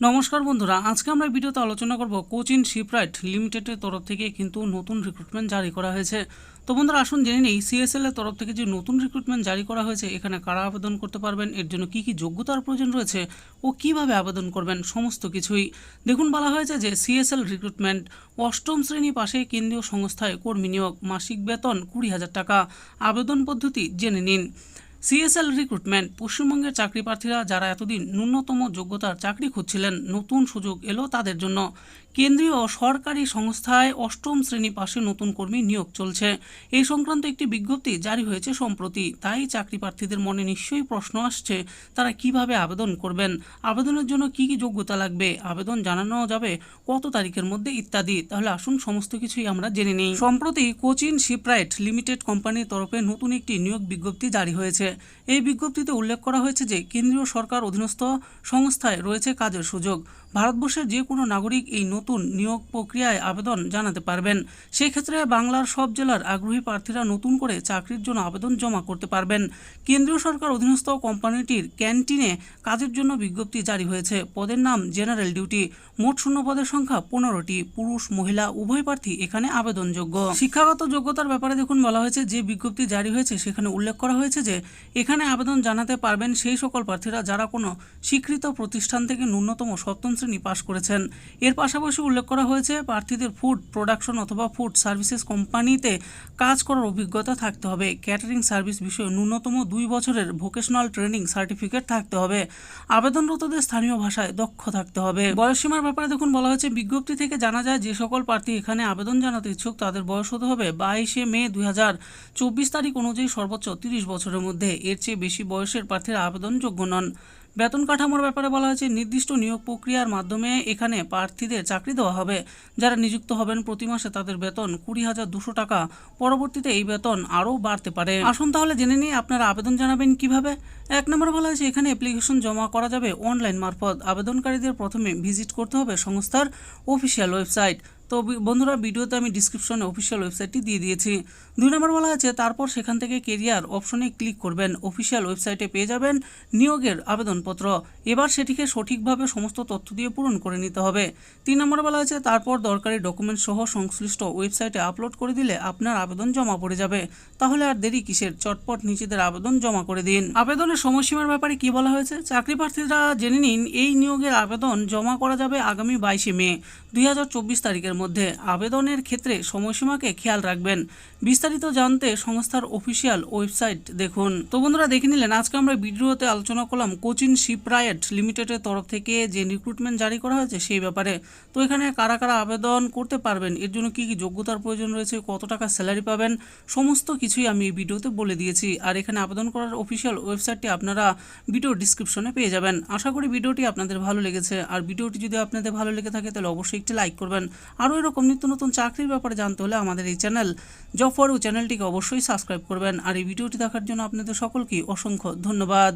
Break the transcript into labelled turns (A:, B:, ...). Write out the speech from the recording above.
A: নমস্কার বন্ধুরা, আজকে আমরা ভিডিওতে আলোচনা করব কোচিন শিপরাইট লিমিটেডের তরফ থেকে কিন্তু নতুন রিক্রুটমেন্ট জারি করা হয়েছে। তো বন্ধুরা আসুন জেনে নেই সিএসএল এর তরফ থেকে যে নতুন রিক্রুটমেন্ট জারি করা হয়েছে এখানে কারা আবেদন করতে পারবেন, এর জন্য কি কি যোগ্যতার প্রয়োজন রয়েছে ও কিভাবে আবেদন করবেন সমস্ত কিছুই দেখুন। বলা হয়েছে যে সিএসএল রিক্রুটমেন্ট অষ্টম শ্রেণী পাশে কেন্দ্রীয় সংস্থায় কর্মী নিয়োগ, মাসিক বেতন 20,000 টাকা। আবেদন পদ্ধতি জেনে নিন। সিএসএল রিক্রুটমেন্ট পশ্চিমবঙ্গের চাকরি প্রার্থীরা যারা এতদিন ন্যূনতম যোগ্যতার চাকরি খুঁজছিলেন, নতুন সুযোগ এলো তাদের জন্য। কেন্দ্রীয় সরকারি সংস্থায় অষ্টম শ্রেণী পাশে নতুন কর্মী নিয়োগ চলছে। এই সংক্রান্ত একটি বিজ্ঞপ্তি জারি হয়েছে সম্প্রতি। তাই চাকরি প্রার্থীদের মনে নিশ্চয়ই প্রশ্ন আসছে তারা কিভাবে আবেদন করবেন, আবেদনের জন্য কি কি যোগ্যতা লাগবে, আবেদন জানানো যাবে কত তারিখের মধ্যে ইত্যাদি। তাহলে আসুন সমস্ত কিছুই আমরা জেনে নিই। সম্প্রতি কোচিন শিপরাইট লিমিটেড কোম্পানির তরফে নতুন একটি নিয়োগ বিজ্ঞপ্তি জারি হয়েছে। এই বিজ্ঞপ্তিতে উল্লেখ করা হয়েছে যে কেন্দ্রীয় সরকার অধীনস্থ সংস্থায় রয়েছে কাজের সুযোগ। ভারতবর্ষের যে কোনো নাগরিক এই নতুন নিয়োগ প্রক্রিয়ায় আবেদন জানাতে পারবেন। সেক্ষেত্রে বাংলার সব জেলার আগ্রহী প্রার্থীরা নতুন করে চাকরির জন্য আবেদন জমা করতে পারবেন। কেন্দ্রীয় সরকার অধীনস্থ কোম্পানিটির ক্যান্টিনে কাজের জন্য বিজ্ঞপ্তি জারি হয়েছে। পদের নাম জেনারেল ডিউটি। মোট শূন্য পদের সংখ্যা 15টি। পুরুষ মহিলা উভয় প্রার্থী এখানে আবেদনযোগ্য। শিক্ষাগত যোগ্যতার ব্যাপারে দেখুন বলা হয়েছে যে বিজ্ঞপ্তি জারি হয়েছে সেখানে উল্লেখ করা হয়েছে যে এখানে আবেদন জানাতে পারবেন সেই সকল প্রার্থীরা যারা কোনো স্বীকৃত প্রতিষ্ঠান থেকে ন্যূনতম সপ্তম শ্রেণী পাশ করেছেন। এর পাশাপাশি উল্লেখ করা হয়েছে প্রার্থীদের ফুড প্রোডাকশন অথবা ফুড সার্ভিসেস কোম্পানিতে কাজ করার অভিজ্ঞতা থাকতে হবে। ক্যাটারিং সার্ভিস বিষয়ে ন্যূনতম 2 বছরের ভোকেশনাল ট্রেনিং সার্টিফিকেট থাকতে হবে। আবেদনরতদের স্থানীয় ভাষায় দক্ষ থাকতে হবে। বয়সসীমার ব্যাপারে দেখুন বলা হয়েছে বিজ্ঞপ্তি থেকে জানা যায় যে সকল প্রার্থী এখানে আবেদন জানাতে ইচ্ছুক তাদের বয়স হতে হবে 22 মে 2024 তারিখ অনুযায়ী সর্বোচ্চ 30 বছরের মধ্যে। এর চেয়ে বেশি বয়সের প্রার্থীরা আবেদনযোগ্য নন। বেতন কাঠামোর ব্যাপারে বলা হয়েছে নির্দিষ্ট নিয়োগ প্রক্রিয়ার মাধ্যমে এখানে প্রার্থীদের চাকরি দেওয়া হবে। যারা নিযুক্ত হবেন প্রতি মাসে তাদের বেতন 20,200 টাকা। পরবর্তীতে এই বেতন আরও বাড়তে পারে। আসুন তাহলে জেনে নিই আপনারা আবেদন জানাবেন কিভাবে। 1 নম্বরে বলা হয়েছে এখানে অ্যাপ্লিকেশন জমা করা যাবে অনলাইন মারফত। আবেদনকারীদের প্রথমে ভিজিট করতে হবে সংস্থার অফিসিয়াল ওয়েবসাইট। তো বন্ধুরা ভিডিওতে আমি ডিসক্রিপশনে অফিসিয়াল ওয়েবসাইটটি দিয়ে দিয়েছি। 2 নম্বর বলা আছে তারপর সেখান থেকে কেরিয়ার অপশনে ক্লিক করবেন। অফিসিয়াল ওয়েবসাইটে পেয়ে যাবেন নিয়োগের আবেদনপত্র। এবার সেটিকে সঠিকভাবে সমস্ত তথ্য দিয়ে পূরণ করে নিতে হবে। 3 নম্বরে বলা আছে তারপর দরকারি ডকুমেন্ট সহ সংশ্লিষ্ট ওয়েবসাইটে আপলোড করে দিলে আপনার আবেদন জমা পড়ে যাবে। তাহলে আর দেরি কিসের, চটপট নিজেদের আবেদন জমা করে দিন। আবেদনের সময়সীমার ব্যাপারে কি বলা হয়েছে চাকরি প্রার্থীরা জেনে নিন। এই নিয়োগের আবেদন জমা করা যাবে আগামী 22 মে 2024 তারিখের মধ্যে। আবেদনের ক্ষেত্রে সময়সীমাকে খেয়াল রাখবেন। বিস্তারিত জানতে সংস্থার অফিসিয়াল ওয়েবসাইট দেখুন। তো বন্ধুরা দেখে নিলেন আজকে আমরা ভিডিওতে আলোচনা করলাম কোচিন শিপরাইট লিমিটেডের তরফ থেকে যে রিক্রুটমেন্ট জারি করা হয়েছে সেই ব্যাপারে। তো এখানে কারা কারা আবেদন করতে পারবেন, এর জন্য কি কি যোগ্যতার প্রয়োজন রয়েছে, কত টাকা স্যালারি পাবেন, সমস্ত কিছুই আমি এই ভিডিওতে বলে দিয়েছি। আর এখানে আবেদন করার অফিসিয়াল ওয়েবসাইটটি আপনারা ভিডিও ডিসক্রিপশনে পেয়ে যাবেন। আশা করি ভিডিওটি আপনাদের ভালো লেগেছে। আর ভিডিওটি যদি আপনাদের ভালো লেগে থাকে তাহলে অবশ্যই একটি লাইক করবেন। আরও এরকম নিত্য নতুন চাকরির ব্যাপারে জানতে হলে আমাদের এই চ্যানেল জব ফর ইউ চ্যানেলটিকে অবশ্যই সাবস্ক্রাইব করবেন। আর এই ভিডিওটি দেখার জন্য আপনাদের সকলকে অসংখ্য ধন্যবাদ।